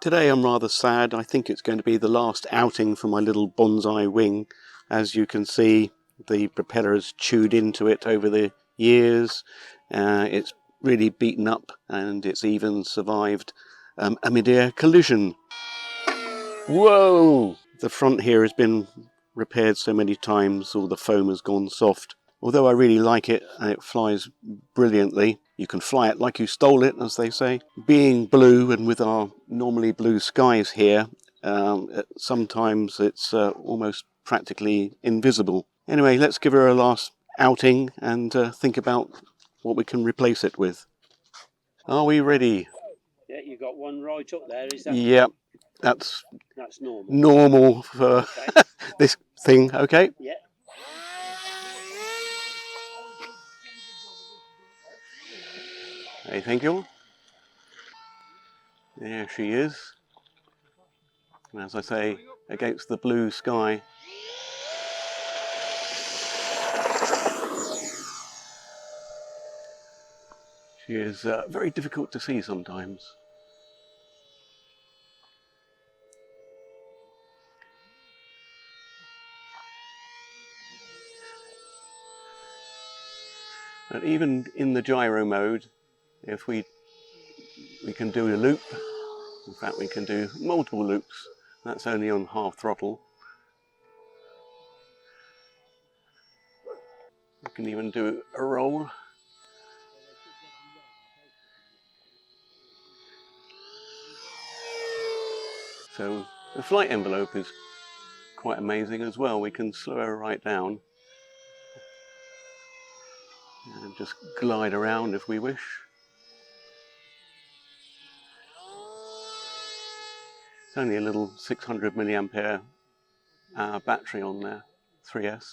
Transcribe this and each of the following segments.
Today I'm rather sad. I think it's going to be the last outing for my little bonsai wing. As you can see, the propeller has chewed into it over the years. It's really beaten up and it's even survived a mid-air collision. Whoa! The front here has been repaired so many times, all the foam has gone soft. Although I really like it and it flies brilliantly, you can fly it like you stole it, as they say. Being blue and with our normally blue skies here, sometimes it's almost practically invisible. Anyway, let's give her a last outing and think about what we can replace it with. Are we ready? Yeah, you got one right up there, is that? Yep, that's normal. Normal for Okay. this thing, okay? Yeah. Hey, thank you. There she is. And as I say, against the blue sky. She is very difficult to see sometimes. And even in the gyro mode, if we can do a loop, in fact we can do multiple loops, that's only on half throttle. We can even do a roll. So the flight envelope is quite amazing as well. We can slow her right down and just glide around if we wish. It's only a little 600 milliampere battery on there, 3S,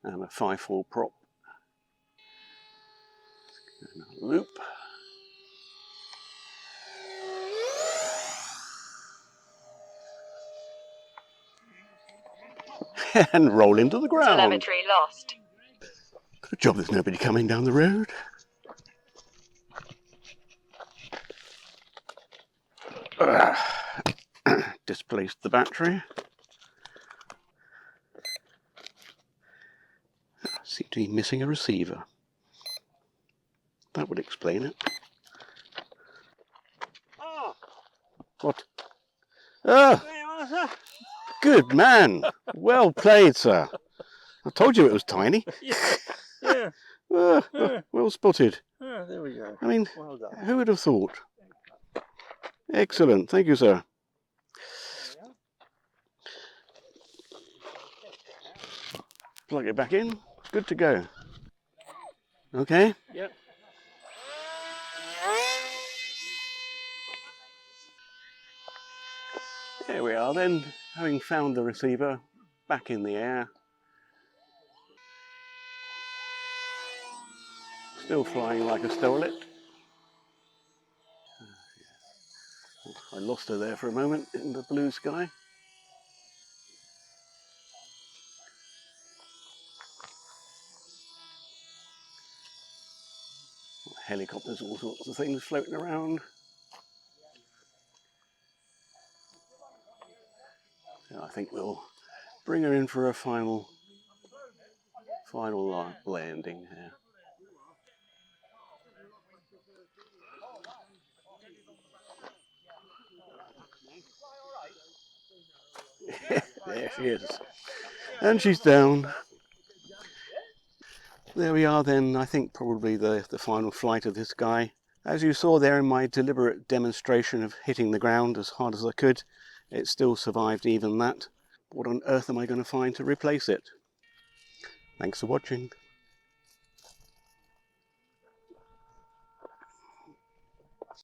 and a 5.4 prop. And a loop. And roll into the ground. Telemetry lost. Good job there's nobody coming down the road. Displaced the battery. Seem to be missing a receiver. That would explain it. Oh, What? Ah, there you are, sir. good man. Well played, sir. I told you it was tiny. Yeah. Well spotted. There we go. I mean, Well done. who would have thought? Excellent. Thank you, sir. Plug it back in. Good to go. Okay. Yep. There we are then, having found the receiver back in the air. Still flying like I stole it. I lost her there for a moment in the blue sky. Helicopters, all sorts of things floating around. So I think we'll bring her in for a final landing here. There she is. And she's down. There we are then, I think probably the final flight of this guy. As you saw there in my deliberate demonstration of hitting the ground as hard as I could, it still survived even that. What on earth am I going to find to replace it? Thanks for watching.